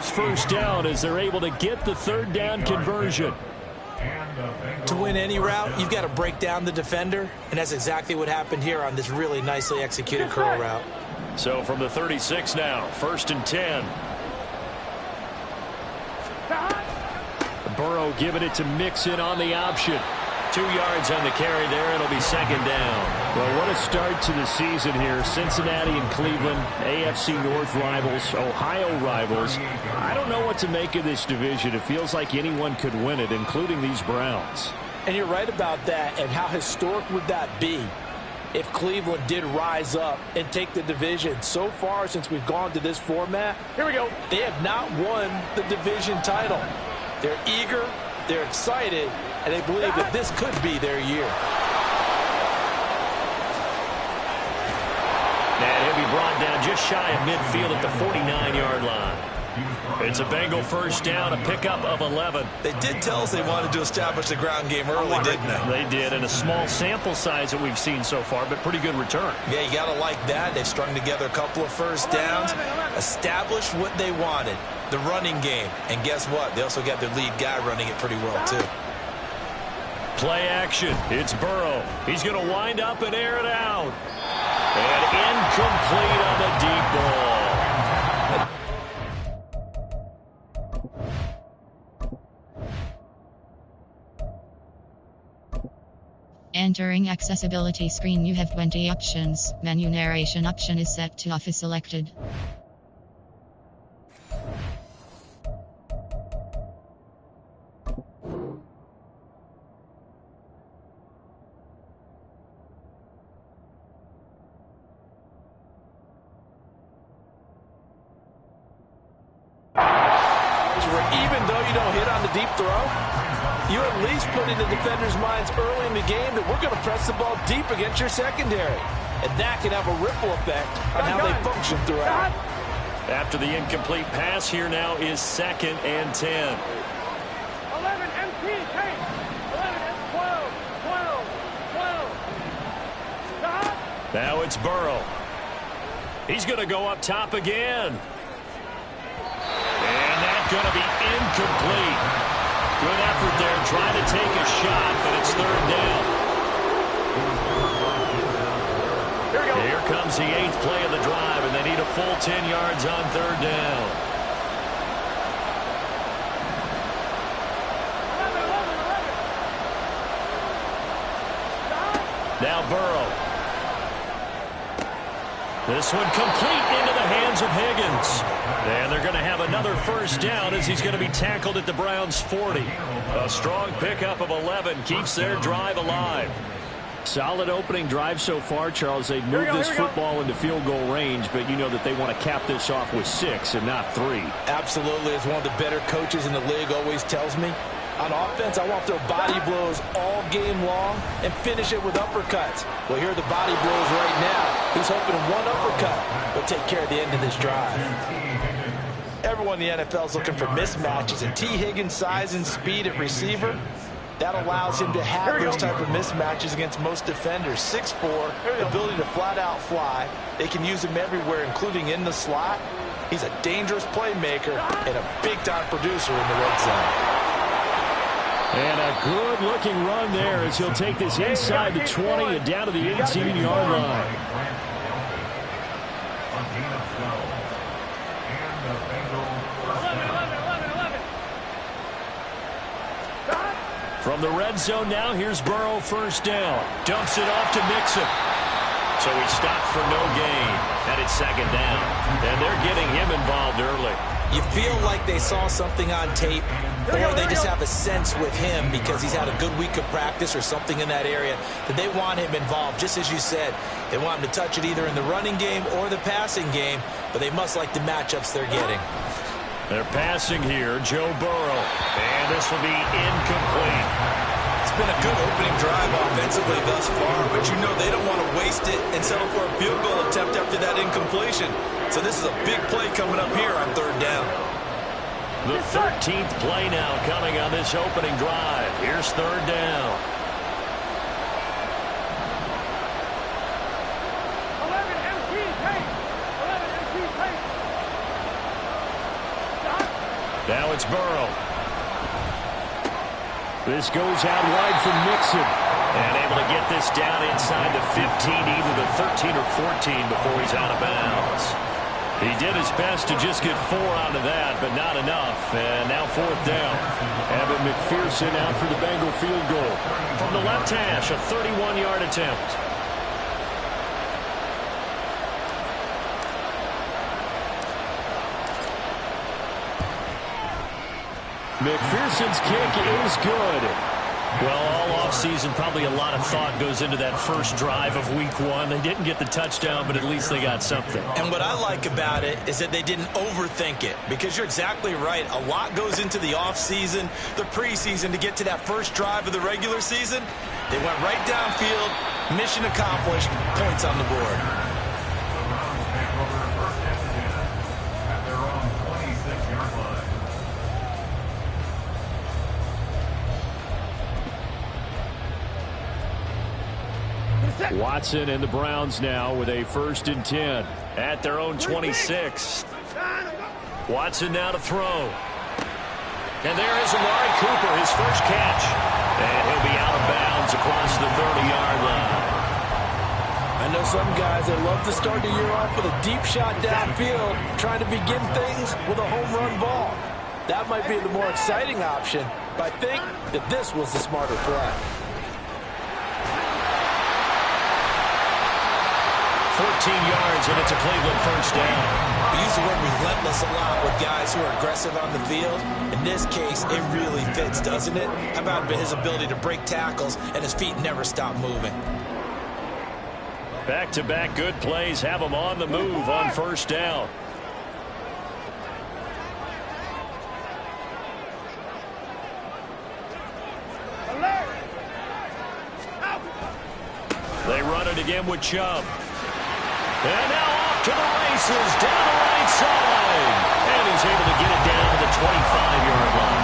First down as they're able to get the third down conversion. To win any route, you've got to break down the defender, and that's exactly what happened here on this really nicely executed curl route. So from the 36 now, 1st and 10. Burrow giving it to Mixon on the option. 2 yards on the carry there. It'll be 2nd down. Well, what a start to the season here. Cincinnati and Cleveland, AFC North rivals, Ohio rivals. I don't know what to make of this division. It feels like anyone could win it, including these Browns. And you're right about that. And how historic would that be if Cleveland did rise up and take the division? So far, since we've gone to this format, here we go, they have not won the division title. They're eager, they're excited, and they believe that this could be their year. And he'll be brought down just shy of midfield at the 49-yard line. It's a Bengal first down, a pickup of 11. They did tell us they wanted to establish the ground game early, didn't they? They did, and a small sample size that we've seen so far, but pretty good return. Yeah, you got to like that. They've strung together a couple of first downs, established what they wanted, the running game. And guess what? They also got their lead guy running it pretty well, too. Play action. It's Burrow. He's going to wind up and air it out. And incomplete on the deep ball. Entering accessibility screen, you have 20 options. Menu narration option is set to off is selected. Even though you don't hit on the deep throw, you at least put in the defender's minds early in the game that we're going to press the ball deep against your secondary. And that can have a ripple effect on how they function throughout. After the incomplete pass, here now is 2nd and 10. 11 MT, take. 11 and 12, 12, 12. Now it's Burrow. He's going to go up top again. And that's going to be incomplete. Good effort there, trying to take a shot, but it's 3rd down. Here comes the 8th play of the drive, and they need a full 10 yards on 3rd down. 11, 11, 11. Now Burrow. This one complete into the hands of Higgins. And they're going to have another first down as he's going to be tackled at the Browns' 40. A strong pickup of 11 keeps their drive alive. Solid opening drive so far, Charles. They've moved this football into field goal range, but you know that they want to cap this off with 6 and not 3. Absolutely. As one of the better coaches in the league always tells me, on offense, I want to throw body blows all game long and finish it with uppercuts. Well, here are the body blows right now. He's hoping one uppercut will take care of the end of this drive. Everyone in the NFL is looking for mismatches, and T. Higgins' size and speed at receiver, that allows him to have those type of mismatches against most defenders. 6'4", ability to flat-out fly. They can use him everywhere, including in the slot. He's a dangerous playmaker and a big-time producer in the red zone. And a good-looking run there as he'll take this inside the 20 and down to the 18-yard line. From the red zone now, here's Burrow first down. Dumps it off to Mixon. So he stopped for no gain. And it's 2nd down. And they're getting him involved early. You feel like they saw something on tape, or they just have a sense with him because he's had a good week of practice or something in that area that they want him involved. Just as you said, they want him to touch it either in the running game or the passing game, but they must like the matchups they're getting. They're passing here, Joe Burrow, and this will be incomplete. It's been a good opening drive offensively thus far, but you know they don't want to waste it and settle for a field goal attempt after that incompletion. So this is a big play coming up here on 3rd down. The 13th play now coming on this opening drive. Here's 3rd down. 11 MT, take. 11 MT, take. Now it's Burrow. This goes out wide from Mixon. And able to get this down inside the 15, either the 13 or 14 before he's out of bounds. He did his best to just get 4 out of that, but not enough. And now 4th down. Evan McPherson out for the Bengal field goal. From the left hash, a 31-yard attempt. McPherson's kick is good. Well, all offseason, probably a lot of thought goes into that first drive of week 1. They didn't get the touchdown, but at least they got something. And what I like about it is that they didn't overthink it, because you're exactly right. A lot goes into the offseason, the preseason, to get to that first drive of the regular season. They went right downfield, mission accomplished, points on the board. Watson and the Browns now with a 1st and 10 at their own 26. Watson now to throw. And there is Amari Cooper, his first catch. And he'll be out of bounds across the 30-yard line. I know some guys that love to start the year off with a deep shot downfield, trying to begin things with a home run ball. That might be the more exciting option, but I think that this was the smarter play. 14 yards, and it's a Cleveland 1st down. We use the word relentless a lot with guys who are aggressive on the field. In this case, it really fits, doesn't it? How about his ability to break tackles and his feet never stop moving? Back-to-back good plays have him on the move on 1st down. They run it again with Chubb. And now off to the races, down the right side. And he's able to get it down to the 25-yard line.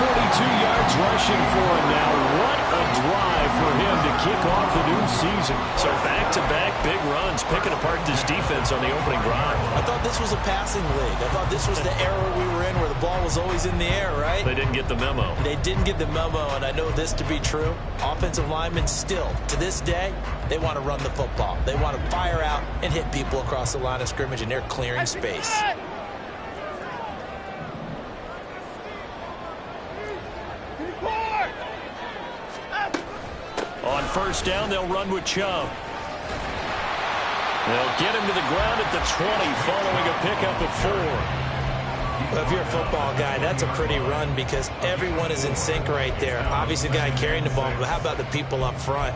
42 yards rushing for him now. What a drive for him to kick off the new season. So back-to-back big runs, picking apart this defense on the opening drive. I thought this was a passing league. I thought this was the era we were in where the ball was always in the air, right? They didn't get the memo. They didn't get the memo, and I know this to be true. Offensive linemen still, to this day, they want to run the football. They want to fire out and hit people across the line of scrimmage, and they're clearing space. On 1st down, they'll run with Chubb. They'll get him to the ground at the 20, following a pickup of 4. Well, if you're a football guy, that's a pretty run because everyone is in sync right there. Obviously, the guy carrying the ball, but how about the people up front?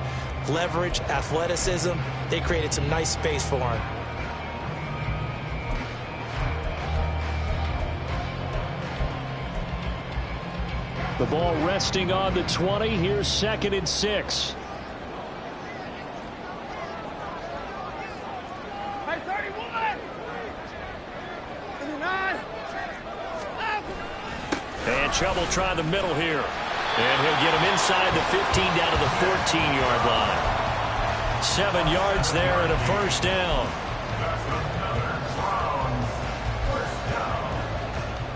Leverage, athleticism, they created some nice space for him. The ball resting on the 20. Here's 2nd and 6. And Chubb will try the middle here. And he'll get him inside the 15 down to the 14-yard line. 7 yards there and a 1st down.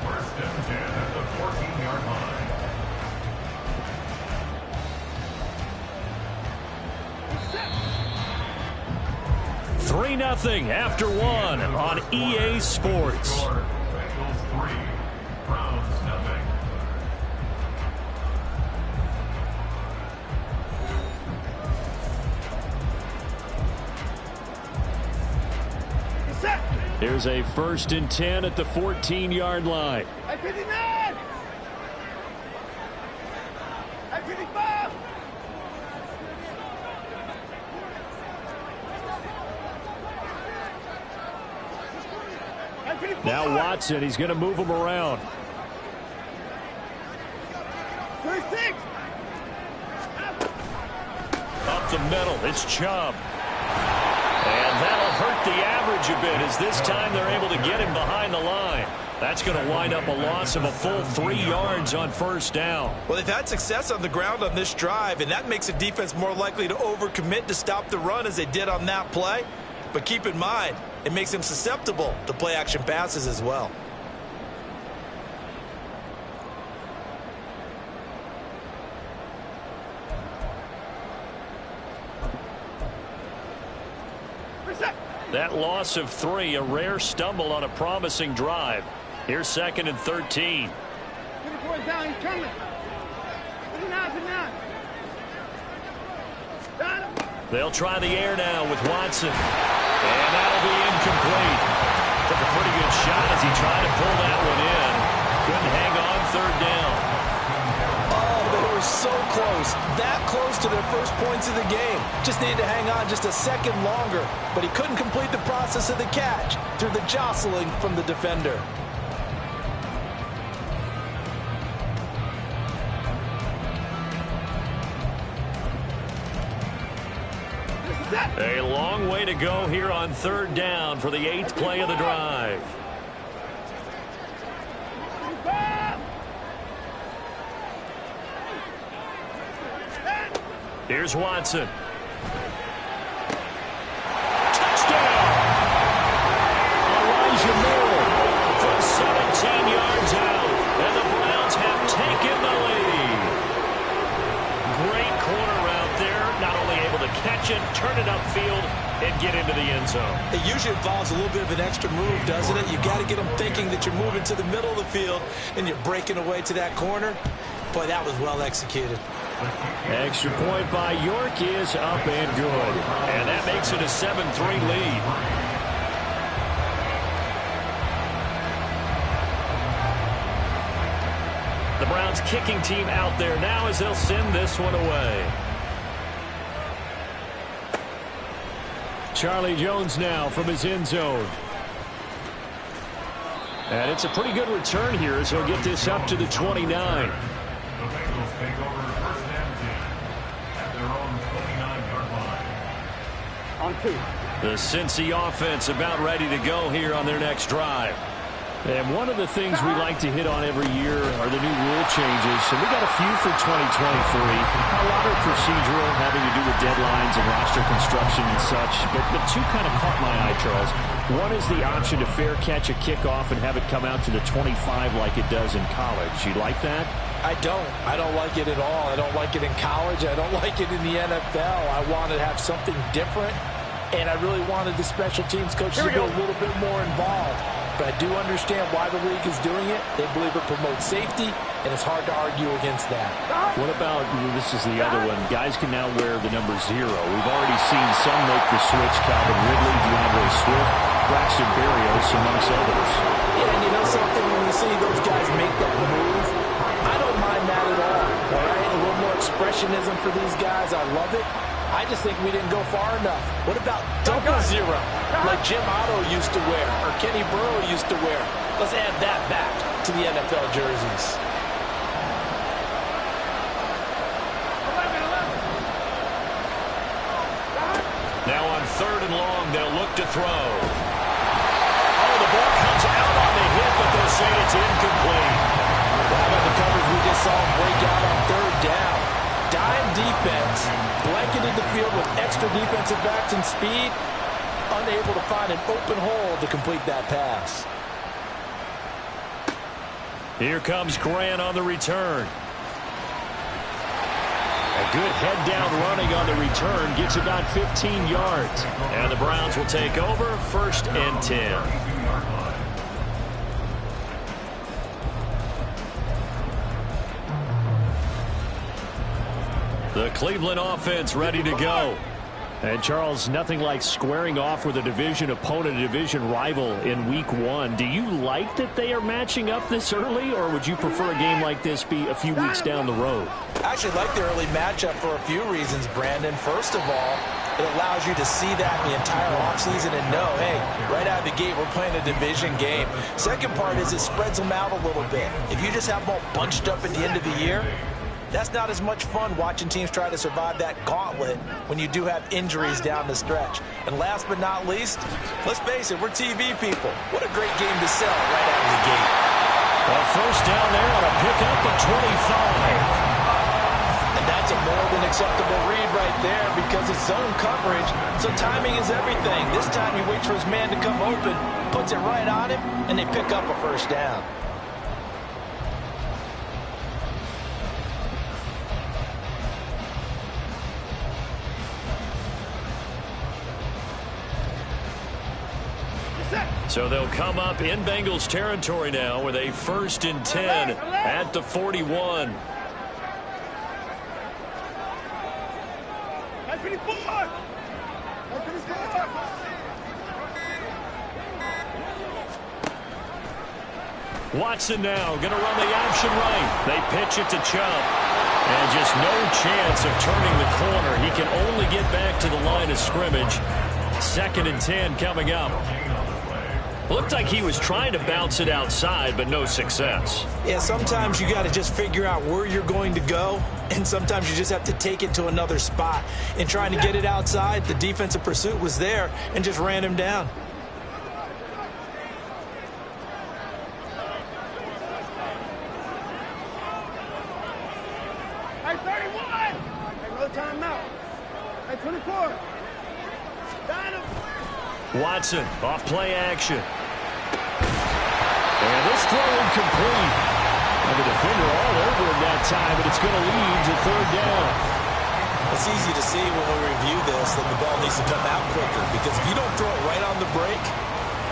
First and 10 at the 14-yard line. 3-0 after 1 on EA Sports. Bengals 3, Browns 0. Here's a 1st and 10 at the 14-yard line. At 59! At 55! Now Watson, he's going to move him around. 36! Up the middle, it's Chubb. And that'll hurt the average a bit as this time they're able to get him behind the line. That's going to wind up a loss of a full 3 yards on 1st down. Well, they've had success on the ground on this drive, and that makes a defense more likely to overcommit to stop the run as they did on that play. But keep in mind, it makes them susceptible to play-action passes as well. That loss of 3, a rare stumble on a promising drive. Here's 2nd and 13. Down, he's coming. They'll try the air now with Watson. And that'll be incomplete. Took a pretty good shot as he tried to pull that one in. Couldn't hang on 3rd down. Oh, they were so close. That close to their first points of the game. Just needed to hang on just a second longer. But he couldn't complete the process of the catch through the jostling from the defender. A long way to go here on 3rd down for the 8th play of the drive. Here's Watson. Touchdown! Elijah Moore from 17 yards out. And the Browns have taken the lead. Great corner out there. Not only able to catch it, turn it upfield, and get into the end zone. It usually involves a little bit of an extra move, doesn't it? You got to get them thinking that you're moving to the middle of the field and you're breaking away to that corner. Boy, that was well executed. Extra point by York is up and good. And that makes it a 7-3 lead. The Browns kicking team out there now as they'll send this one away. Charlie Jones now from his end zone. And it's a pretty good return here as he'll get this up to the 29. The Bengals take over 1st and 10 at their own 29-yard line. On 2. The Cincy offense about ready to go here on their next drive. And one of the things we like to hit on every year are the new rule changes. And we got a few for 2023. A lot are procedural, having to do with deadlines and roster construction and such. But two kind of caught my eye, Charles. One is the option to fair catch a kickoff and have it come out to the 25 like it does in college. You like that? I don't. I don't like it at all. I don't like it in college. I don't like it in the NFL. I want to have something different. And I really wanted the special teams coaches to be a little bit more involved. But I do understand why the league is doing it. They believe it promotes safety, and it's hard to argue against that. What about, this is the other one, guys can now wear the number 0. We've already seen some make the switch, Calvin Ridley, DeAndre Swift, Braxton Berrios, amongst others. Yeah, and you know something, when you see those guys make that move, I don't mind that at all. All right, a little more expressionism for these guys. I love it. I just think we didn't go far enough. What about double 0, like Jim Otto used to wear, or Kenny Burrow used to wear? Let's add that back to the NFL jerseys. Now on 3rd and long, they'll look to throw. Oh, the ball comes out on the hit, but they'll say it's incomplete. How about the coverage we just saw break out on 3rd down? Dime defense, blanketed the field with extra defensive backs and speed, unable to find an open hole to complete that pass. Here comes Grant on the return. A good head down running on the return, gets about 15 yards. And the Browns will take over 1st and 10. The Cleveland offense ready to go. And, Charles, nothing like squaring off with a division opponent, a division rival in Week 1. Do you like that they are matching up this early, or would you prefer a game like this be a few weeks down the road? I actually like the early matchup for a few reasons, Brandon. First of all, it allows you to see that in the entire offseason and know, hey, right out of the gate, we're playing a division game. Second part is it spreads them out a little bit. If you just have them all bunched up at the end of the year, that's not as much fun watching teams try to survive that gauntlet when you do have injuries down the stretch. And last but not least, let's face it, we're TV people. What a great game to sell right out of the gate. Well, 1st down there on a pickup at 25. And that's a more than acceptable read right there because it's zone coverage, so timing is everything. This time he waits for his man to come open, puts it right on him, and they pick up a 1st down. So they'll come up in Bengals territory now with a 1st and 10 at the 41. Watson now going to run the option right. They pitch it to Chubb. And just no chance of turning the corner. He can only get back to the line of scrimmage. 2nd and 10 coming up. Looked like he was trying to bounce it outside, but no success. Yeah, sometimes you got to just figure out where you're going to go, and sometimes you just have to take it to another spot. In trying to get it outside, the defensive pursuit was there and just ran him down. Hey, 31! Hey, no timeout. Hey, 24. Watson off play action. And this throw incomplete. And the defender all over him that time, but it's going to lead to 3rd down. It's easy to see when we review this that the ball needs to come out quicker, because if you don't throw it right on the break,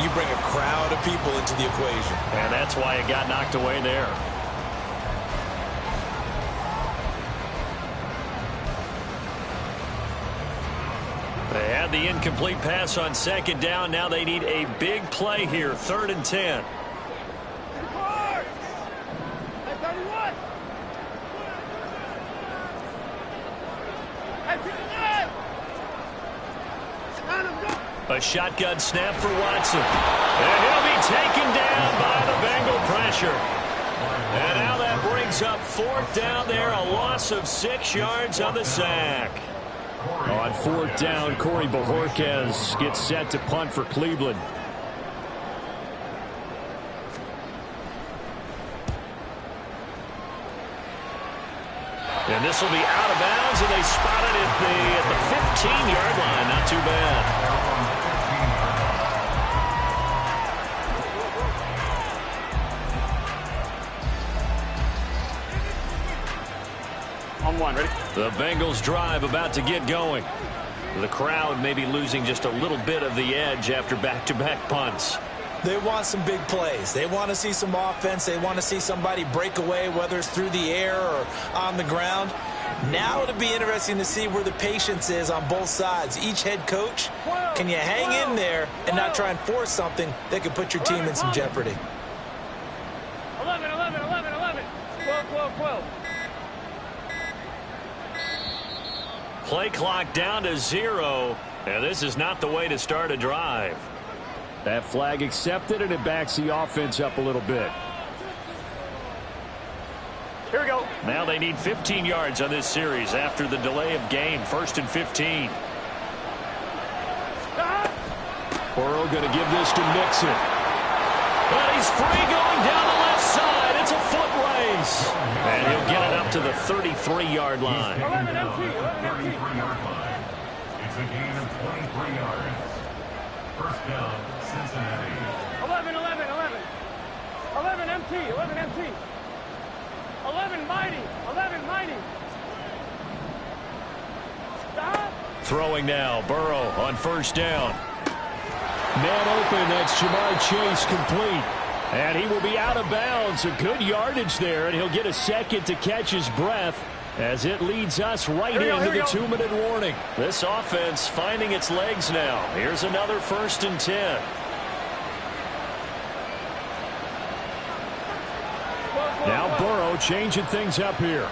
you bring a crowd of people into the equation. And that's why it got knocked away there. They had the incomplete pass on 2nd down. Now they need a big play here. 3rd and 10. A shotgun snap for Watson. And he'll be taken down by the Bengal pressure. And now that brings up 4th down there. A loss of 6 yards on the sack. On 4th down, Corey Bojorquez gets set to punt for Cleveland. And this will be out of bounds, and they spot it at the 15-yard line. Not too bad. On 1, ready? The Bengals drive about to get going. The crowd may be losing just a little bit of the edge after back-to-back punts. They want some big plays. They want to see some offense. They want to see somebody break away, whether it's through the air or on the ground. Now it'll be interesting to see where the patience is on both sides. Each head coach, can you hang in there and not try and force something that could put your team in some jeopardy? 11, 11, 11, 11. 12, 12, 12. Play clock down to 0, and this is not the way to start a drive. That flag accepted, and it backs the offense up a little bit. Here we go. Now they need 15 yards on this series after the delay of game. 1st and 15. Burrow going to give this to Mixon. But he's free going down the left side. It's a foot race. And he'll get it up to the 33-yard line. 11 MT, 11 MT. 33-yard line. It's a gain of 23 yards. 1st down, Cincinnati. 11, 11, 11. 11 MT, 11 MT. 11 mighty, 11 mighty. Stop. Throwing now, Burrow on 1st down. Man open, that's Jamar Chase complete. And he will be out of bounds. A good yardage there, and he'll get a second to catch his breath as it leads us right into the 2-minute warning. This offense finding its legs now. Here's another 1st and 10. Now Burrow changing things up here.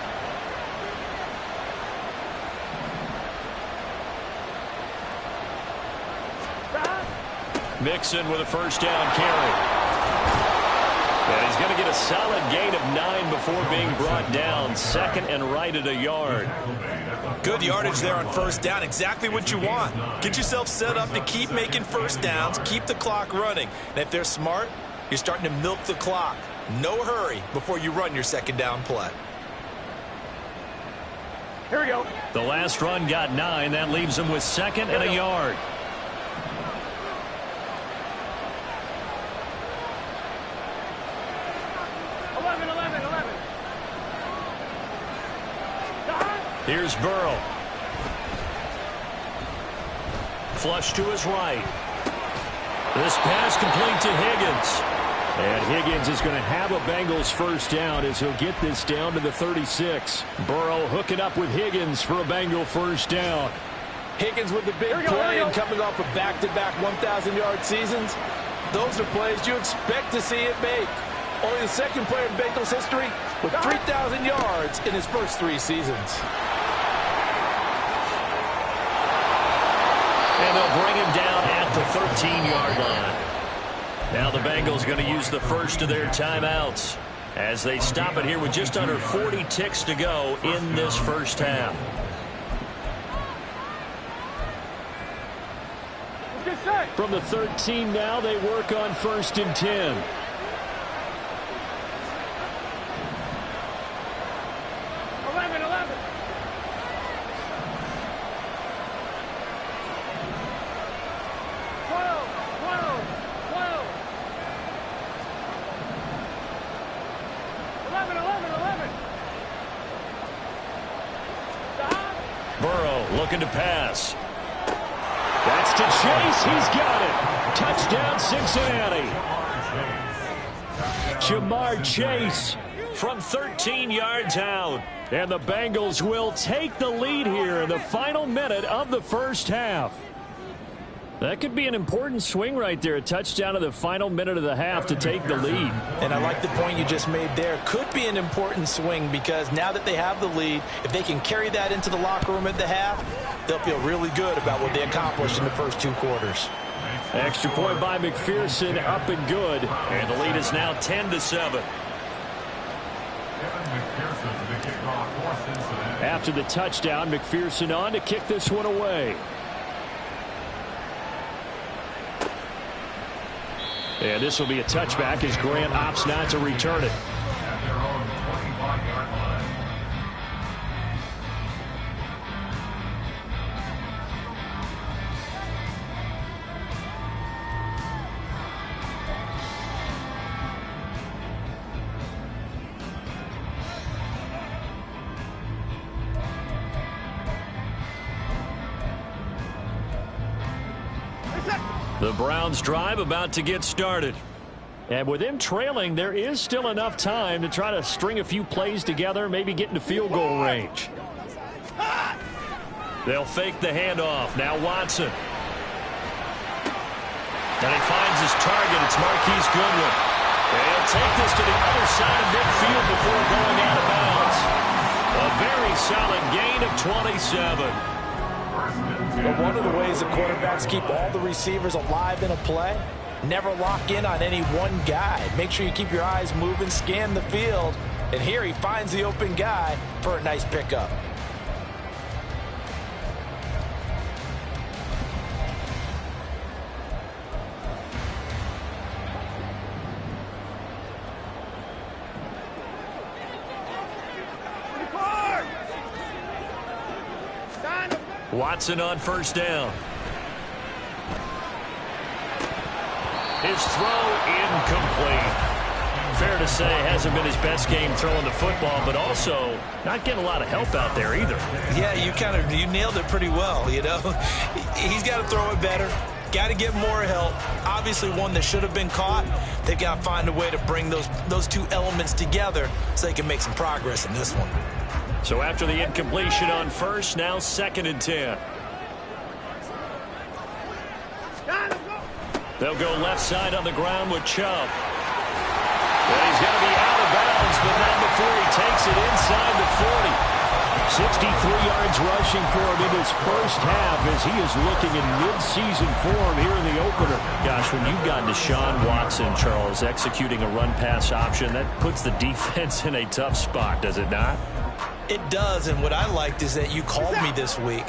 Mixon with a 1st down carry. And he's going to get a solid gain of 9 before being brought down. 2nd and right at a yard. Good yardage there on 1st down. Exactly what you want. Get yourself set up to keep making 1st downs, keep the clock running. And if they're smart, you're starting to milk the clock. No hurry before you run your 2nd down play. Here we go. The last run got 9. That leaves him with 2nd and a yard. Here's Burrow. Flush to his right. This pass complete to Higgins. And Higgins is going to have a Bengals first down as he'll get this down to the 36. Burrow hooking up with Higgins for a Bengal first down. Higgins with the big play and coming off of back-to-back 1,000-yard seasons. Those are plays you expect to see it make. Only the second player in Bengals history with 3,000 yards in his first 3 seasons. And they'll bring him down at the 13-yard line. Now the Bengals going to use the first of their timeouts as they stop it here with just under 40 ticks to go in this first half. From the 13 now, they work on 1st and 10. Burrow looking to pass. That's to Chase. He's got it. Touchdown, Cincinnati. Jamar Chase from 13 yards out. And the Bengals will take the lead here in the final minute of the first half. That could be an important swing right there. A touchdown in the final minute of the half to take the lead. And I like the point you just made there. Could be an important swing because now that they have the lead, if they can carry that into the locker room at the half, they'll feel really good about what they accomplished in the first 2 quarters. Extra point by McPherson, up and good. And the lead is now 10-7. After the touchdown, McPherson on to kick this one away. And this will be a touchback as Grant opts not to return it. The Browns drive about to get started. And with them trailing, there is still enough time to try to string a few plays together, maybe get into field goal range. They'll fake the handoff. Now Watson. And he finds his target. It's Marquise Goodwin. And he'll take this to the other side of midfield before going out of bounds. A very solid gain of 27. But one of the ways the quarterbacks keep all the receivers alive in a play, never lock in on any one guy. Make sure you keep your eyes moving, scan the field. And here he finds the open guy for a nice pickup. Watson on first down. His throw incomplete. Fair to say, hasn't been his best game throwing the football, but also not getting a lot of help out there either. Yeah, you nailed it pretty well, you know. He's got to throw it better. Got to get more help. Obviously one that should have been caught. They've got to find a way to bring those 2 elements together so they can make some progress in this one. So after the incompletion on first, now 2nd and 10. They'll go left side on the ground with Chubb. And he's going to be out of bounds, but not before he takes it inside the 40. 63 yards rushing for him in his first half as he is looking in mid-season form here in the opener. Gosh, when you've got Deshaun Watson, Charles, executing a run-pass option, that puts the defense in a tough spot, does it not? It does, and what I liked is that you called me this week,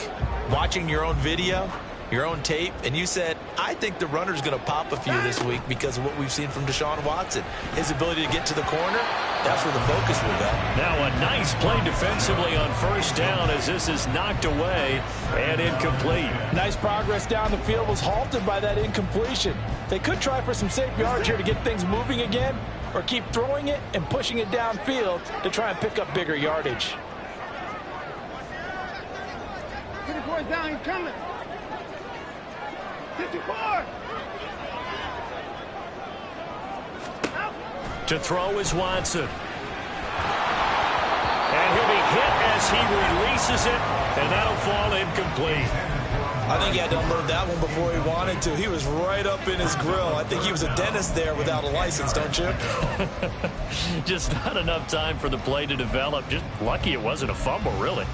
watching your own video, your own tape, and you said, I think the runner's going to pop a few this week because of what we've seen from Deshaun Watson. His ability to get to the corner, that's where the focus will go. Now a nice play defensively on first down as this is knocked away and incomplete. Nice progress down the field was halted by that incompletion. They could try for some safe yards here to get things moving again, or keep throwing it and pushing it downfield to try and pick up bigger yardage. 54 down, he's coming. 54! To throw is Watson. And he'll be hit as he releases it, and that'll fall incomplete. I think he had to unload that one before he wanted to. He was right up in his grill. I think he was a dentist there without a license, don't you? Just not enough time for the play to develop. Just lucky it wasn't a fumble, really.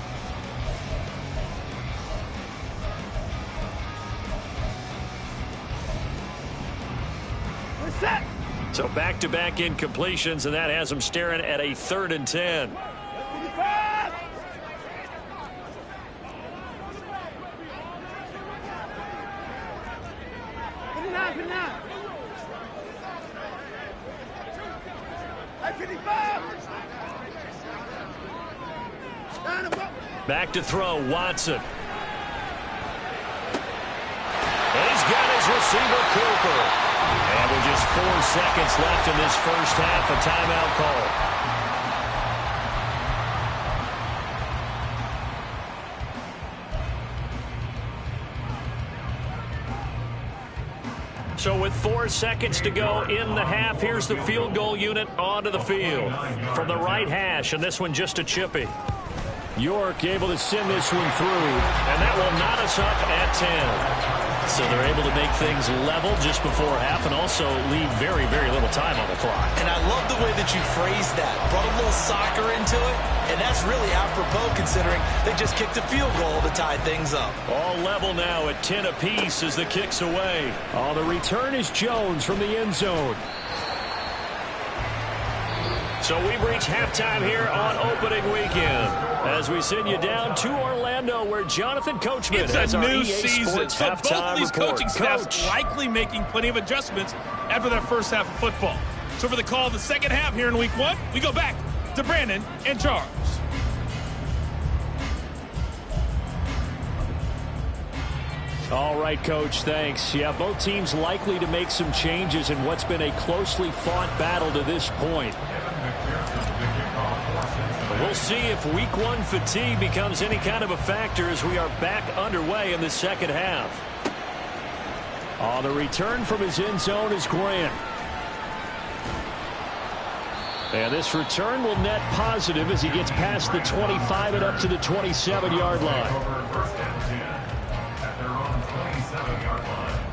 We're set. So back-to-back incompletions, and that has them staring at a 3rd and 10. Back to throw, Watson. And he's got his receiver, Cooper. And with just 4 seconds left in this first half, a timeout call. So with 4 seconds to go in the half, here's the field goal unit onto the field. From the right hash, and this one just a chippy. York able to send this one through, and that will knot us up at 10. So they're able to make things level just before half and also leave very, very little time on the clock. And I love the way that you phrased that. Brought a little soccer into it, and that's really apropos considering they just kicked a field goal to tie things up. All level now at 10 apiece as the kick's away. Oh, the return is Jones from the end zone. So we've reached halftime here on opening weekend as we send you down to Orlando where Jonathan Coachman has our EA Sports so both of these report. coaching staffs likely making plenty of adjustments after their first half of football. So for the call of the second half here in week 1, we go back to Brandon and Charles. All right, Coach, thanks. Yeah, both teams likely to make some changes in what's been a closely fought battle to this point. We'll see if week 1 fatigue becomes any kind of a factor as we are back underway in the second half. On the return from his end zone is Grant. And this return will net positive as he gets past the 25 and up to the 27-yard line. First and 10 at their own 27-yard line.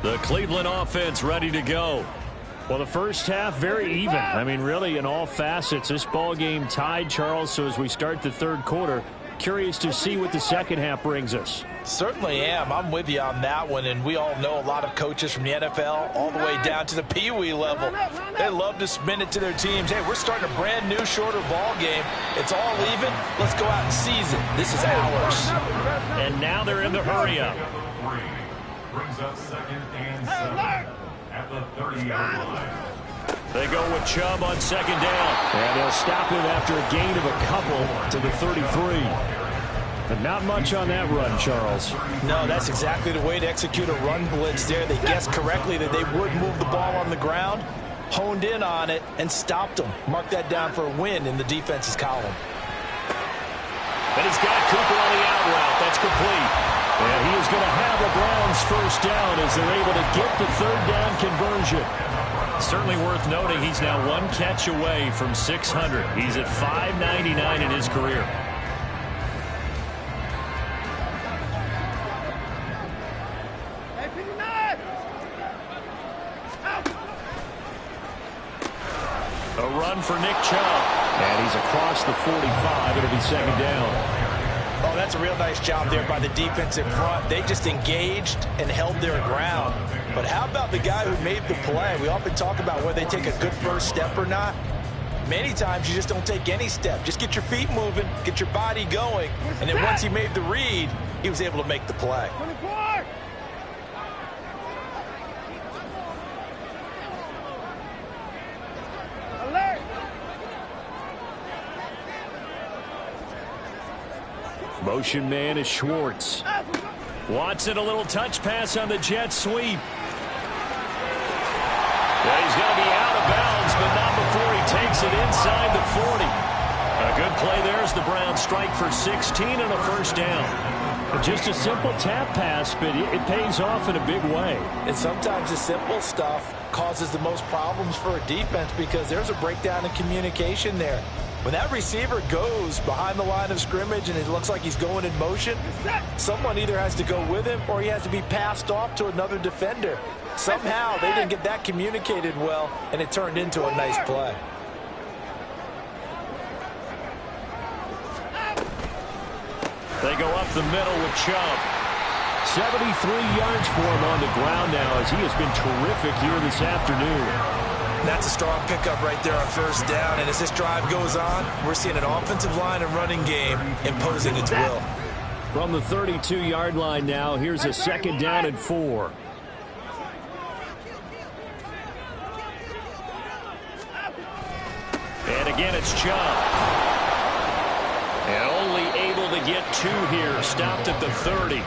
The Cleveland offense ready to go. Well, the first half, very even. I mean, really, in all facets, this ball game tied, Charles. So as we start the third quarter, curious to see what the second half brings us. Certainly am. I'm with you on that one, and we all know a lot of coaches from the NFL all the way down to the Pee Wee level. They love to spin it to their teams. Hey, we're starting a brand new, shorter ball game. It's all even. Let's go out and seize it. This is ours. And now they're in the hurry-up. Brings up 2nd and 7 at the 30-yard line. They go with Chubb on second down. And they'll stop him after a gain of a couple to the 33. But not much on that run, Charles. No, that's exactly the way to execute a run blitz there. They guessed correctly that they would move the ball on the ground, honed in on it, and stopped them. Mark that down for a win in the defense's column. And he's got Cooper on the out route. That's complete. And he is going to have the Browns first down as they're able to get the third down conversion. Certainly worth noting he's now 1 catch away from 600. He's at 599 in his career. A run for Nick Chubb. And he's across the 45. It'll be second down. Oh, that's a real nice job there by the defense in front. They just engaged and held their ground. But how about the guy who made the play? We often talk about whether they take a good first step or not. Many times you just don't take any step. Just get your feet moving, get your body going. And then once he made the read, he was able to make the play. 24! Alert! Motion man is Schwartz. Watson, a little touch pass on the jet sweep. Yeah, he's going to be out of bounds, but not before he takes it inside the 40. A good play there as the Browns strike for 16 and a first down. Just a simple tap pass, but it pays off in a big way. And sometimes the simple stuff causes the most problems for a defense because there's a breakdown in communication there. When that receiver goes behind the line of scrimmage and it looks like he's going in motion, someone either has to go with him or he has to be passed off to another defender. Somehow they didn't get that communicated well, and it turned into a nice play. They go up the middle with Chubb. 73 yards for him on the ground now as he has been terrific here this afternoon. That's a strong pickup right there on first down. And as this drive goes on, we're seeing an offensive line and running game imposing its will. From the 32-yard line now, here's a second down and 4. And again, it's Chubb. And only able to get 2 here. Stopped at the 30.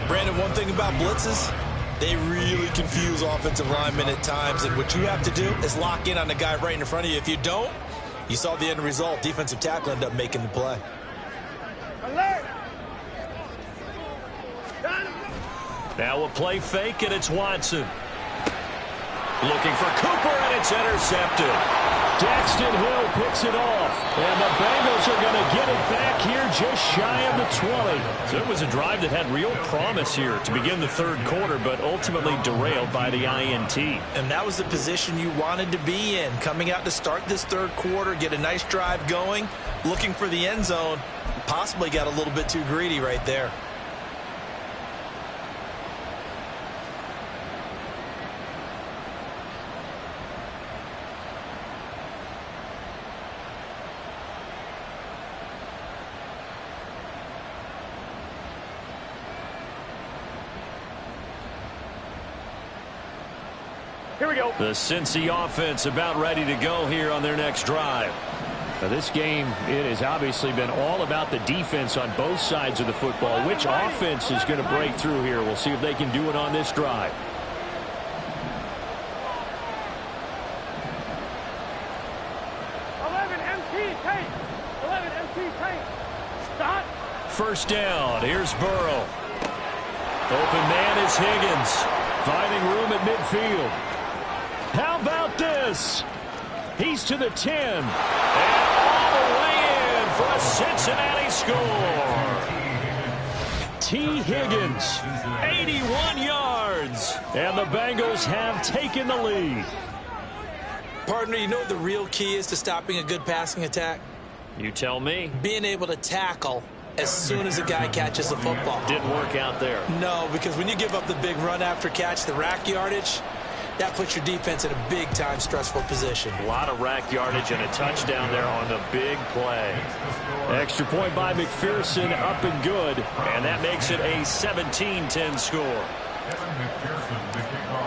Brandon, one thing about blitzes, they really confuse offensive linemen at times. And what you have to do is lock in on the guy right in front of you. If you don't, you saw the end result. Defensive tackle ended up making the play. Alert! Now a play fake, and it's Watson. Looking for Cooper, and it's intercepted. Daxton Hill picks it off, and the Bengals are going to get it back here just shy of the 20. So it was a drive that had real promise here to begin the third quarter, but ultimately derailed by the INT. And that was the position you wanted to be in. Coming out to start this third quarter, get a nice drive going, looking for the end zone. Possibly got a little bit too greedy right there. Here we go. The Cincy offense about ready to go here on their next drive. Now this game, it has obviously been all about the defense on both sides of the football. Which offense is going to break through here? We'll see if they can do it on this drive. First down. Here's Burrow. Open man is Higgins. Finding room at midfield. How about this? He's to the 10. And all the way in for a Cincinnati score. T. Higgins, 81 yards. And the Bengals have taken the lead. Partner, you know what the real key is to stopping a good passing attack? You tell me. Being able to tackle as soon as a guy catches the football. Didn't work out there. No, because when you give up the big run after catch, the rack yardage, that puts your defense in a big-time stressful position. A lot of rack yardage and a touchdown there on the big play. Extra point by McPherson, up and good. And that makes it a 17-10 score.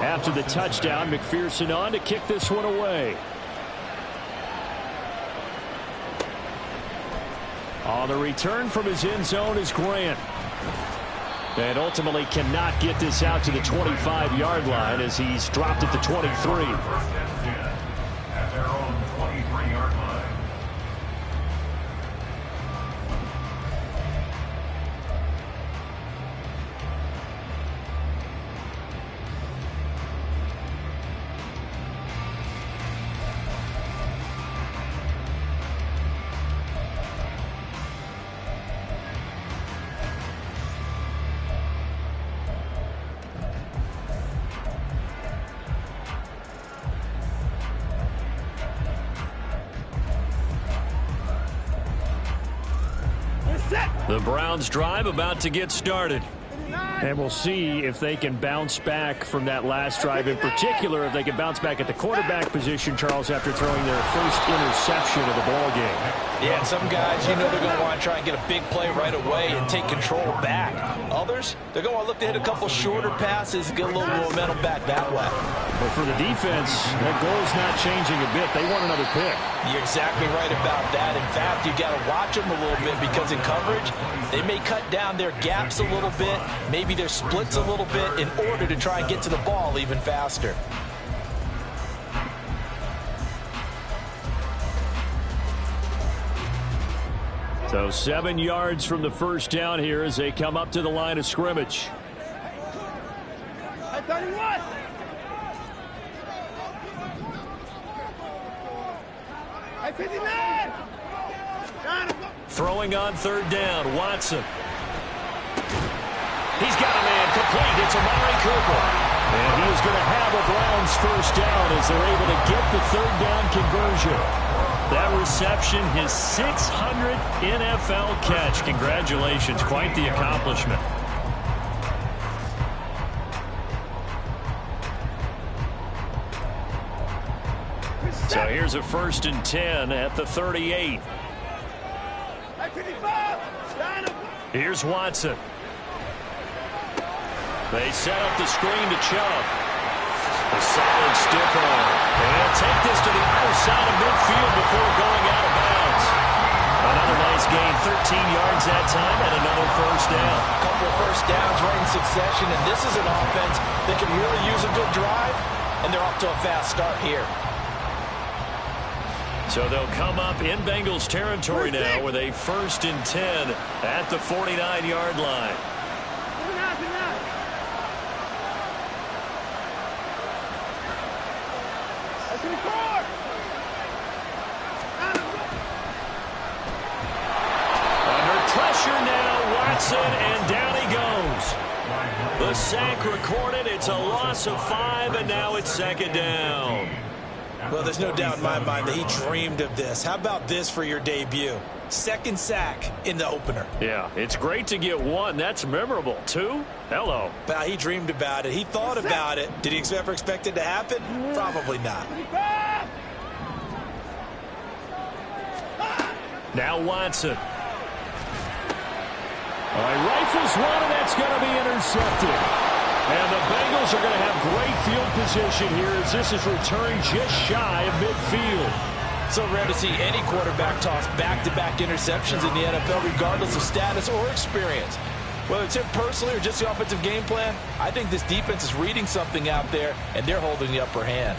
After the touchdown, McPherson on to kick this one away. On the return from his end zone is Grant. And ultimately cannot get this out to the 25-yard line as he's dropped at the 23. At their own 23-yard line. The Browns drive about to get started. And we'll see if they can bounce back from that last drive. In particular, if they can bounce back at the quarterback position, Charles, after throwing their first interception of the ball game. Yeah, and some guys, you know they're going to want to try and get a big play right away and take control back. Others, they're going to look to hit a couple shorter passes, get a little momentum back that way. But for the defense, that goal's not changing a bit. They want another pick. You're exactly right about that. In fact, you got to watch them a little bit because in coverage, they may cut down their gaps a little bit, maybe their splits a little bit in order to try and get to the ball even faster. So 7 yards from the first down here as they come up to the line of scrimmage. Hey, 31. Hey, 59. Throwing on third down, Watson. He's got a man complete. It's Amari Cooper. And he is going to have a Browns first down as they're able to get the third down conversion. That reception, his 600th NFL catch. Congratulations. Quite the accomplishment. So here's a 1st and 10 at the 38. Here's Watson. They set up the screen to Chubb. A solid stiff arm. And they'll take this to the other side of midfield before going out of bounds. Another nice gain, 13 yards that time, and another first down. A couple of first downs right in succession, and this is an offense that can really use a good drive, and they're off to a fast start here. So they'll come up in Bengals territory now with a 1st and 10 at the 49-yard line. Under pressure now, Watson, and down he goes. The sack recorded. It's a loss of 5, and now it's 2nd down. Well, there's no doubt in my mind that he dreamed of this. How about this for your debut? 2nd sack in the opener. Yeah, it's great to get 1. That's memorable. 2? Hello. But he dreamed about it. He thought about it. Did he ever expect it to happen? Probably not. Now Watson. All right, rifles one, and that's going to be intercepted. And the Bengals are going to have great field position here as this is returned just shy of midfield. So rare to see any quarterback toss back-to-back interceptions in the NFL, regardless of status or experience. Whether it's him personally or just the offensive game plan, I think this defense is reading something out there, and they're holding the upper hand.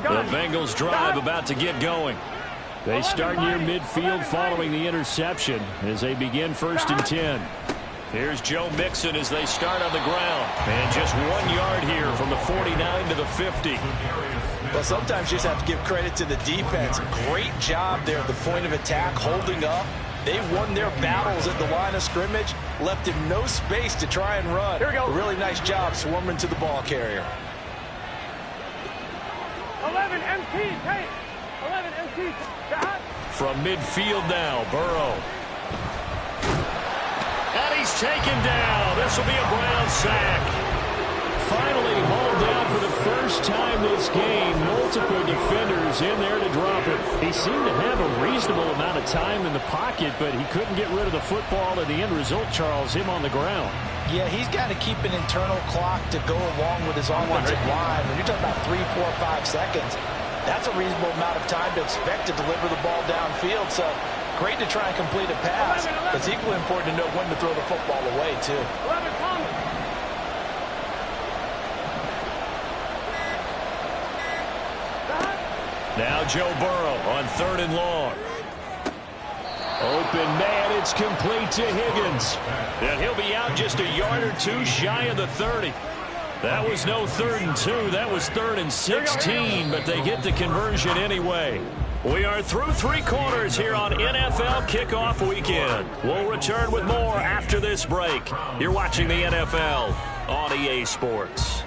The Bengals drive about to get going. They start near midfield following the interception as they begin 1st and 10. Here's Joe Mixon as they start on the ground. And just 1 yard here from the 49 to the 50. Well, sometimes you just have to give credit to the defense. Great job there at the point of attack, holding up. They won their battles at the line of scrimmage, left him no space to try and run. Here we go. A really nice job swarming to the ball carrier. 11 MT, take. 11 MT. From midfield now, Burrow. And he's taken down. This will be a Brown sack. Finally hauled down for the first time this game. Multiple defenders in there to drop it. He seemed to have a reasonable amount of time in the pocket, but he couldn't get rid of the football, and the end result, Charles, him on the ground. Yeah, he's got to keep an internal clock to go along with his offensive line. When you're talking about 3, 4, 5 seconds, that's a reasonable amount of time to expect to deliver the ball downfield. So great to try and complete a pass, but it's equally important to know when to throw the football away, too. 11 coming. Now Joe Burrow on 3rd and long. Open man, it's complete to Higgins. And he'll be out just a yard or 2 shy of the 30. That was no 3rd and 2. That was 3rd and 16, but they get the conversion anyway. We are through 3 quarters here on NFL Kickoff Weekend. We'll return with more after this break. You're watching the NFL on EA Sports.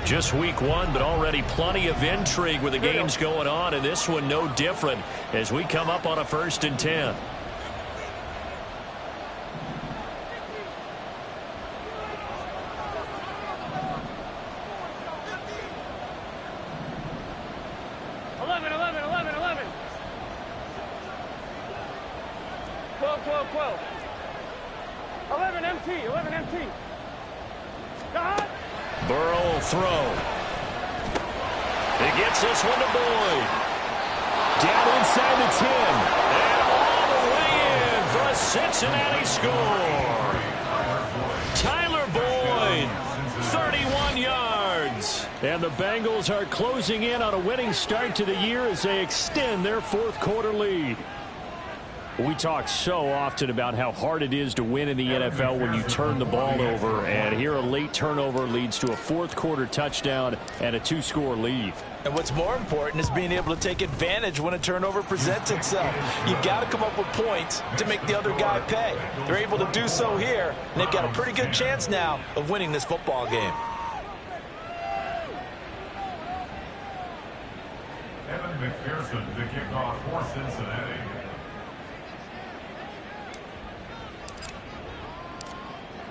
Just week 1, but already plenty of intrigue with the games going on, and this one no different as we come up on a 1st and 10. 12, 12, 12. 11 MT, 11 MT. Got it. Burrow will throw. He gets this one to Boyd. Down inside the 10. And all the way in for a Cincinnati score. Tyler Boyd, 31 yards. And the Bengals are closing in on a winning start to the year as they extend their fourth quarter lead. We talk so often about how hard it is to win in the NFL when you turn the ball over, and here a late turnover leads to a fourth quarter touchdown and a 2-score lead. And what's more important is being able to take advantage when a turnover presents itself. You've got to come up with points to make the other guy pay. They're able to do so here, and they've got a pretty good chance now of winning this football game. Evan McPherson to kick off for Cincinnati.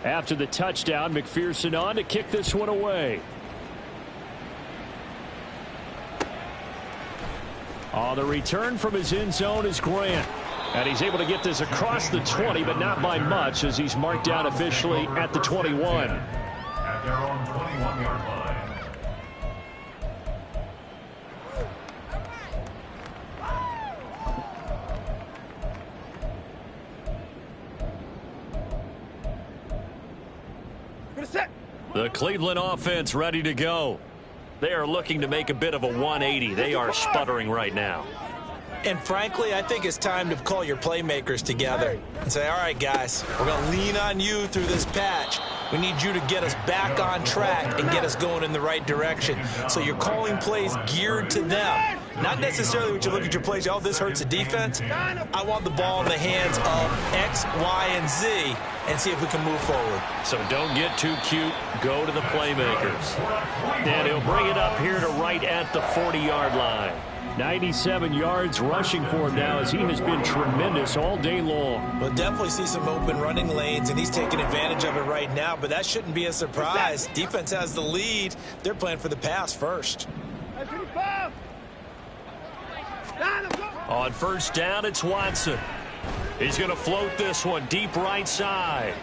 After the touchdown, McPherson on to kick this one away. On the return from his end zone is Grant. And he's able to get this across the 20, but not by much, as he's marked down officially at the 21. At their own 21-yard line. The Cleveland offense ready to go. They are looking to make a bit of a 180. They are sputtering right now. And frankly, I think it's time to call your playmakers together and say, all right, guys, we're going to lean on you through this patch. We need you to get us back on track and get us going in the right direction. So you're calling plays geared to them. Not necessarily when you look at your plays, oh, this hurts the defense. I want the ball in the hands of X, Y, and Z and see if we can move forward. So don't get too cute. Go to the playmakers. And he'll bring it up here to right at the 40-yard line. 97 yards rushing for him now, as he has been tremendous all day long. We'll definitely see some open running lanes, and he's taking advantage of it right now, but that shouldn't be a surprise. Defense has the lead. They're playing for the pass first. On first down, it's Watson. He's going to float this one deep right side.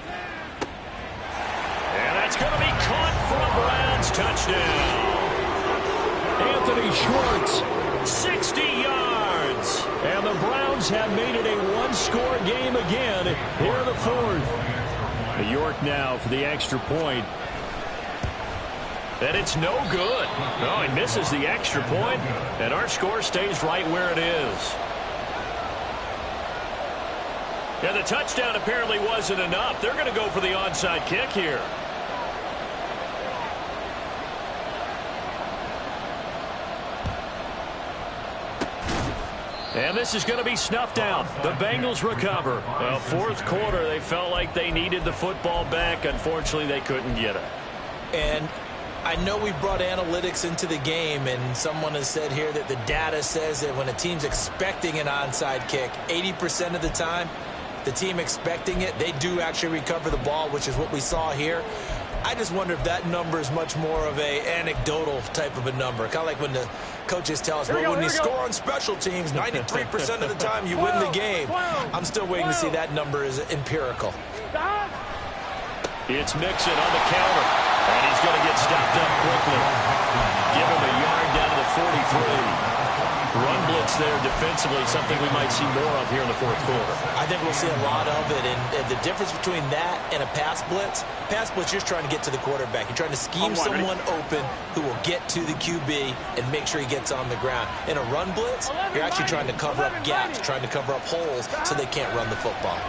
And that's going to be caught for a Browns touchdown. Anthony Schwartz, 60 yards. And the Browns have made it a one-score game again here in the fourth. New York now for the extra point. And it's no good. No, he misses the extra point, and our score stays right where it is. And the touchdown apparently wasn't enough. They're going to go for the onside kick here. And this is going to be snuffed out. The Bengals recover. Well, fourth quarter, they felt like they needed the football back. Unfortunately, they couldn't get it. And I know we brought analytics into the game, and someone has said here that the data says that when a team's expecting an onside kick, 80% of the time, the team expecting it, they do actually recover the ball, which is what we saw here. I just wonder if that number is much more of a anecdotal type of a number. Kind of like when the coaches tell us, well, when you score on special teams, 93% of the time you win the game. I'm still waiting to see that number is empirical. It's Mixon on the counter, and he's going to get stopped up quickly. Give him a yard down to the 43. Run blitz there defensively, something we might see more of here in the fourth quarter. I think we'll see a lot of it, and the difference between that and a pass blitz, you're just trying to get to the quarterback. You're trying to scheme someone open who will get to the QB and make sure he gets on the ground. In a run blitz, you're actually trying to cover up gaps, trying to cover up holes so they can't run the football.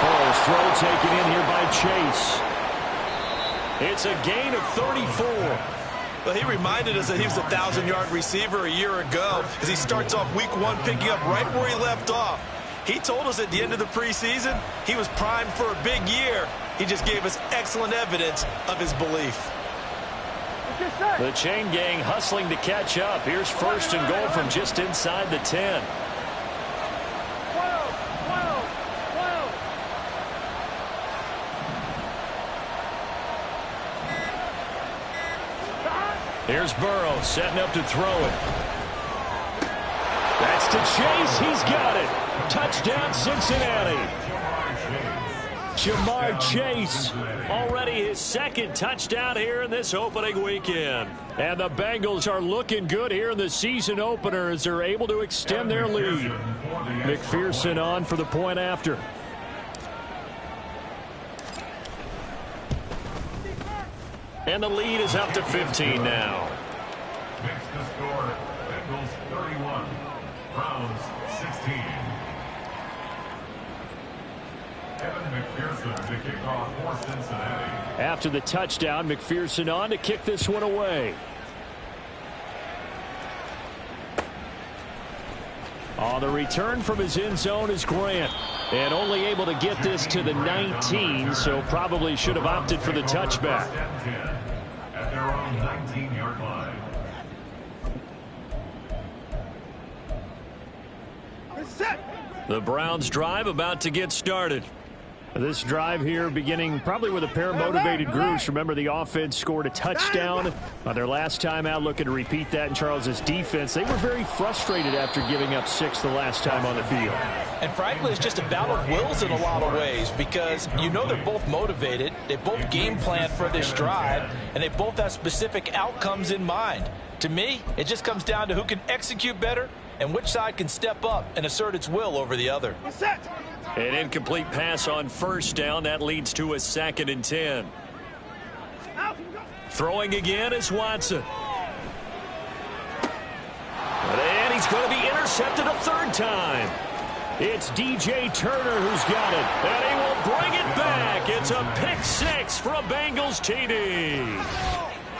Burrow's throw taken in here by Chase. It's a gain of 34. Well, he reminded us that he was a 1,000-yard receiver a year ago as he starts off week one picking up right where he left off. He told us at the end of the preseason he was primed for a big year. He just gave us excellent evidence of his belief. The chain gang hustling to catch up. Here's first and goal from just inside the 10. Here's Burrow setting up to throw it. That's to Chase. He's got it. Touchdown, Cincinnati. Jamar Chase, already his second touchdown here in this opening weekend. And the Bengals are looking good here in the season opener as they're able to extend their lead. McPherson on for the point after. And the lead is up to 15 now. Makes the score Bengals 31, Browns 16. Evan McPherson to kick off for Cincinnati. After the touchdown, McPherson on to kick this one away. On the return from his end zone is Grant. And only able to get this to the 19, so probably should have opted for the touchback. At their own 19-yard line. The Browns drive about to get started. This drive here beginning probably with a pair of motivated groups. Remember, the offense scored a touchdown on their last time out, looking to repeat that in Charles's defense. They were very frustrated after giving up 6 the last time on the field. And frankly, it's just a battle of wills in a lot of ways because you know they're both motivated. They both game plan for this drive, and they both have specific outcomes in mind. To me, it just comes down to who can execute better and which side can step up and assert its will over the other. An incomplete pass on first down. That leads to a 2nd and 10. Throwing again is Watson. And he's going to be intercepted a 3rd time. It's DJ Turner who's got it. And he will bring it back. It's a pick 6 for a Bengals TD.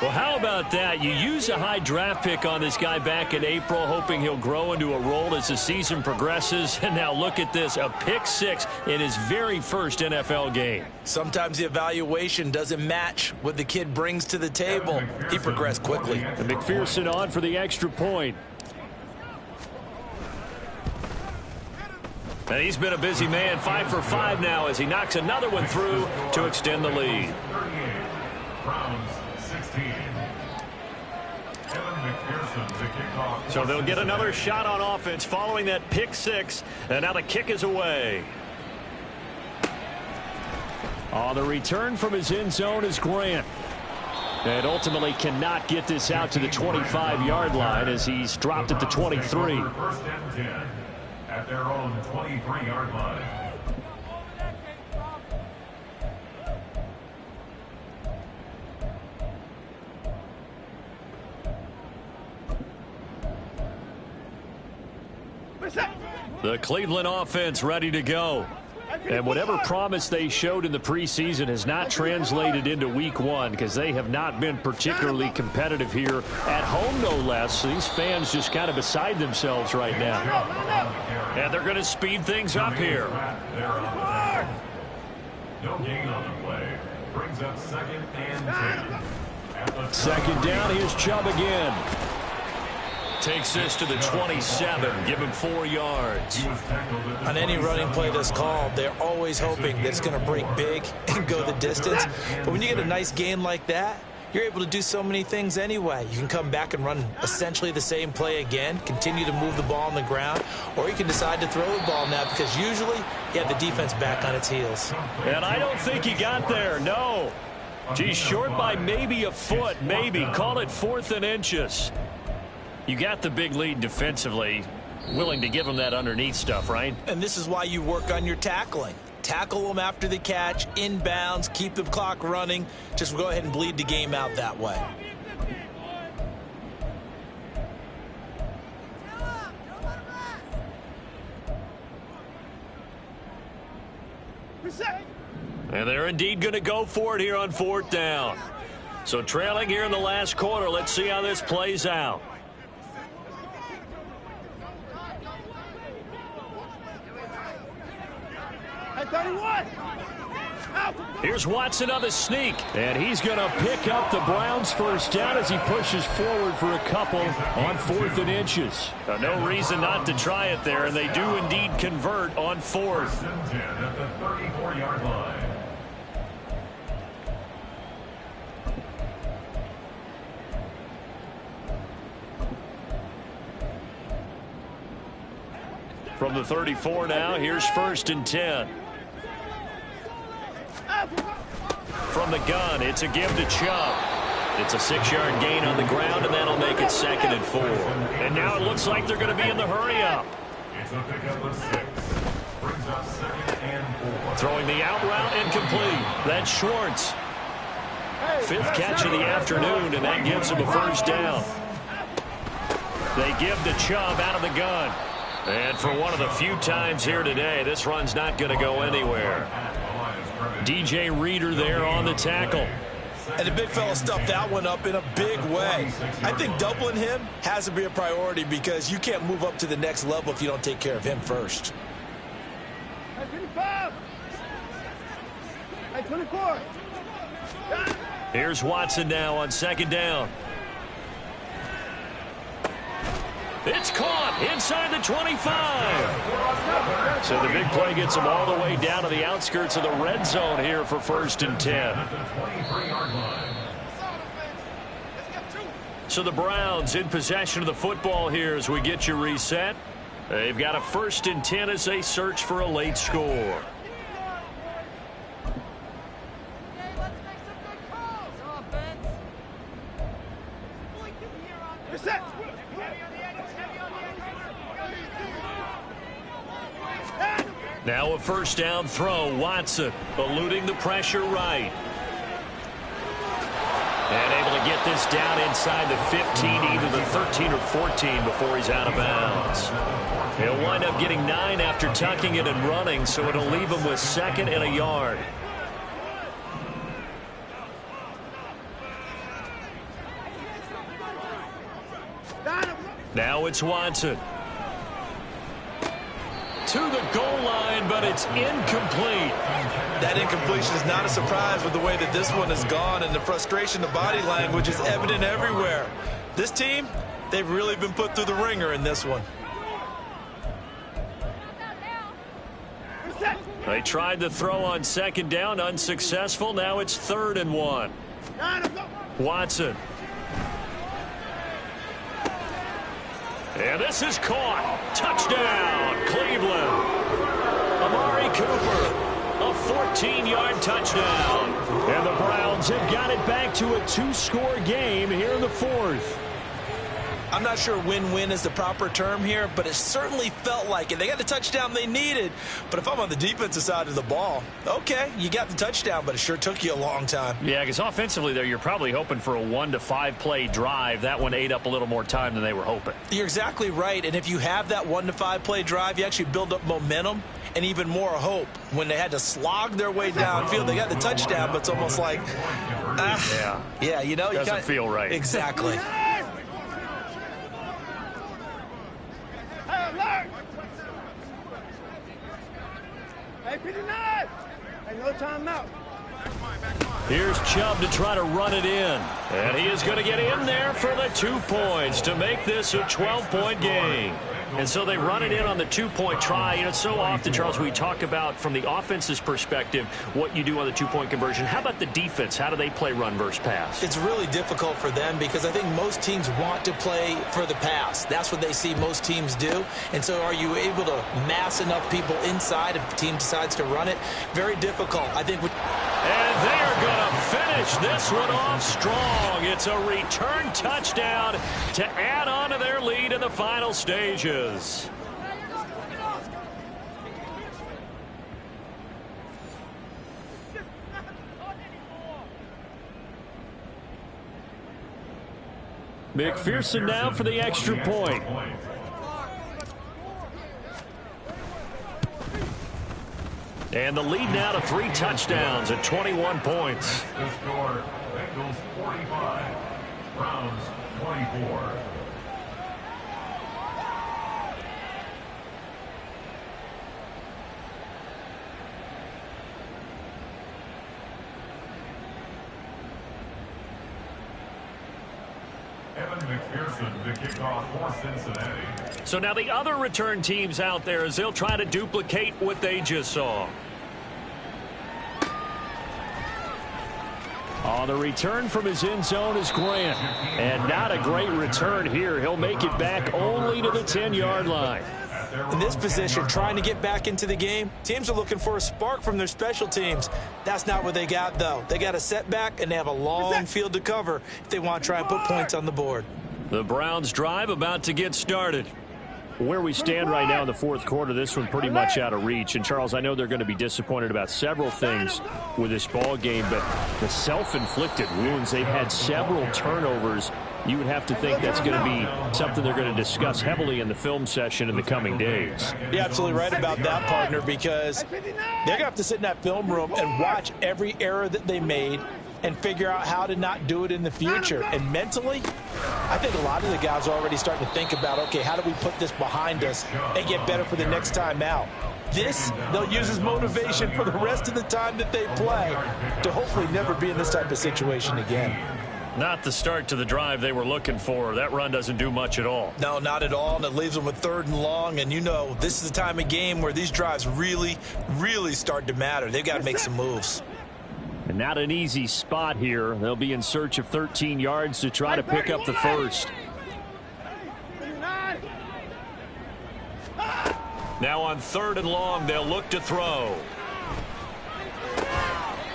Well, how about that? You use a high draft pick on this guy back in April, hoping he'll grow into a role as the season progresses. And now look at this, a pick 6 in his very first NFL game. Sometimes the evaluation doesn't match what the kid brings to the table. He progressed quickly. And McPherson on for the extra point. And he's been a busy man, 5 for 5 now as he knocks another one through to extend the lead. 38, Browns 16. Evan McPherson to kick off. So they'll get another shot on offense following that pick 6. And now the kick is away. On the return from his end zone is Grant. And ultimately cannot get this out to the 25-yard line as he's dropped at the 23. 1st and 10 at their own 23-yard line. The Cleveland offense ready to go. And whatever promise they showed in the preseason has not translated into week 1 because they have not been particularly competitive here at home, no less. These fans just kind of beside themselves right now. And they're going to speed things up here. No gain on the play. Brings up 2nd and 10. 2nd down, here's Chubb again. Takes this to the 27. Give him 4 yards. On any running play that's called, they're always hoping that it's going to break big and go the distance. But when you get a nice gain like that, you're able to do so many things anyway. You can come back and run essentially the same play again, continue to move the ball on the ground, or you can decide to throw the ball now because usually you have the defense back on its heels. And I don't think he got there, no. Geez, short by maybe a foot, maybe. Call it 4th and inches. You got the big lead defensively, willing to give them that underneath stuff, right? And this is why you work on your tackling. Tackle them after the catch, inbounds, keep the clock running. Just go ahead and bleed the game out that way. And they're indeed going to go for it here on 4th down. So trailing here in the last quarter, let's see how this plays out. Here's Watson on the sneak, and he's going to pick up the Browns' 1st down as he pushes forward for a couple on 4th and inches. No reason not to try it there, and they do indeed convert on 4th. 1st and 10 at the 34-yard line. From the 34 now, here's 1st and 10. From the gun, it's a give to Chubb. It's a 6-yard gain on the ground, and that'll make it 2nd and 4. And now it looks like they're going to be in the hurry-up. It's a pickup of 6. Brings up 2nd and 4. Throwing the out route incomplete. That's Schwartz. 5th catch of the afternoon, and that gives him a 1st down. They give to Chubb out of the gun. And for one of the few times here today, this run's not going to go anywhere. DJ Reader there on the tackle. And the big fella stuffed that one up in a big way. I think doubling him has to be a priority because you can't move up to the next level if you don't take care of him first. Hey, 25. Hey, 24. Here's Watson now on 2nd down. It's caught inside the 25. So the big play gets them all the way down to the outskirts of the red zone here for 1st and 10. So the Browns in possession of the football here as we get you reset. They've got a 1st and 10 as they search for a late score. Now a 1st down throw. Watson eluding the pressure right. And able to get this down inside the 15, either the 13 or 14 before he's out of bounds. He'll wind up getting 9 after tucking it and running, so it'll leave him with 2nd and a yard. Now it's Watson. To the goal line, but it's incomplete. That incompletion is not a surprise with the way that this one has gone, and the frustration, the body language is evident everywhere. This team, they've really been put through the ringer in this one. They tried to throw on 2nd down, unsuccessful. Now it's 3rd and 1. Watson. And this is caught. Touchdown, Cleveland. Amari Cooper, a 14-yard touchdown. And the Browns have got it back to a 2-score game here in the 4th. I'm not sure win-win is the proper term here, but it certainly felt like it. They got the touchdown they needed, but if I'm on the defensive side of the ball, okay, you got the touchdown, but it sure took you a long time. Yeah, because offensively there, you're probably hoping for a 1 to 5 play drive. That one ate up a little more time than they were hoping. You're exactly right, and if you have that 1 to 5 play drive, you actually build up momentum and even more hope. When they had to slog their way downfield, they got the touchdown, but it's almost like, yeah, you know, doesn't feel right. Exactly. Hey, 59. Hey, no timeout. Here's Chubb to try to run it in. And he is going to get in there for the 2 points to make this a 12-point game. And so they run it in on the 2-point try. You know, so often, Charles, we talk about from the offense's perspective what you do on the 2-point conversion. How about the defense? How do they play run versus pass? It's really difficult for them because I think most teams want to play for the pass. That's what they see most teams do. And so are you able to mass enough people inside if the team decides to run it? Very difficult. I think. And they are going to finish this one off strong. It's a return touchdown to add on to their lead in the final stages. McPherson now for the extra point. And the lead now to 3 touchdowns at 21 points. The score, Bengals 45, Browns 24. Evan McPherson, the kickoff for Cincinnati. So now the other return teams out there as they'll try to duplicate what they just saw. On the return from his end zone is Grant. And not a great return here. He'll make it back only to the 10-yard line. At In this position, trying to get back into the game, teams are looking for a spark from their special teams. That's not what they got, though. They got a setback, and they have a long field to cover if they want to try and put points on the board. The Browns drive about to get started. Where we stand right now in the fourth quarter, this one pretty much out of reach. And, Charles, I know they're going to be disappointed about several things with this ball game, but the self-inflicted wounds, they've had several turnovers. You would have to think that's going to be something they're going to discuss heavily in the film session in the coming days. You're absolutely right about that, partner, because they're going to have to sit in that film room and watch every error that they made and figure out how to not do it in the future. And mentally, I think a lot of the guys are already starting to think about, okay, how do we put this behind us and get better for the next time out? This, they'll use as motivation for the rest of the time that they play to hopefully never be in this type of situation again. Not the start to the drive they were looking for. That run doesn't do much at all. No, not at all, and it leaves them with 3rd and long. And, you know, this is the time of game where these drives really, really start to matter. They've got to make some moves. And not an easy spot here. They'll be in search of 13 yards to try to pick up the first. Now on 3rd and long, they'll look to throw.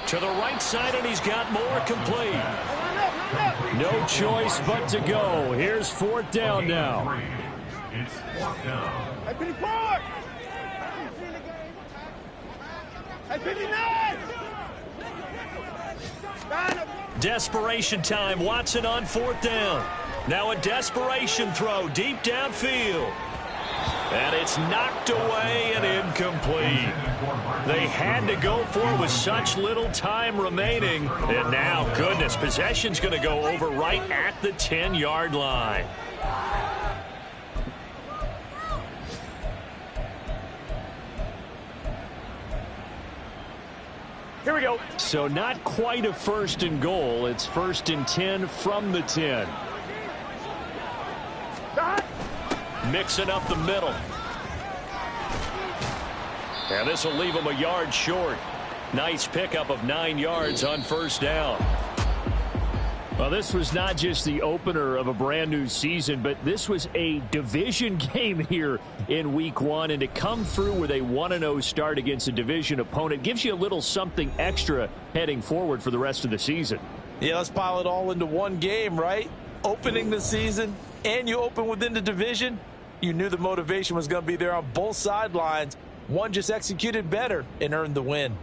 To the right side, and he's got more complete. No choice but to go. Here's 4th down now. It's 4th down. Hey, Penny forward! Hey, 59! Desperation time. Watson on 4th down. Now a desperation throw deep downfield. And it's knocked away and incomplete. They had to go for it with such little time remaining. And now, goodness, possession's going to go over right at the 10-yard line. Here we go. So not quite a 1st and goal. It's 1st and 10 from the 10. Mixing up the middle. And this will leave him a yard short. Nice pickup of 9 yards on 1st down. Well, this was not just the opener of a brand new season, but this was a division game here in week 1. And to come through with a 1-0 start against a division opponent gives you a little something extra heading forward for the rest of the season. Yeah, let's pile it all into one game, right? Opening the season, and you open within the division. You knew the motivation was going to be there on both sidelines. One just executed better and earned the win.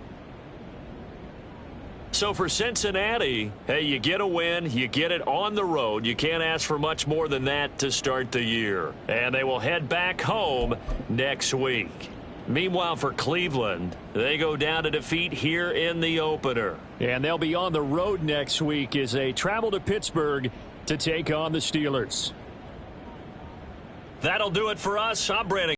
So for Cincinnati, hey, you get a win, you get it on the road. You can't ask for much more than that to start the year. And they will head back home next week. Meanwhile, for Cleveland, they go down to defeat here in the opener. And they'll be on the road next week as they travel to Pittsburgh to take on the Steelers. That'll do it for us. I'm Brandon.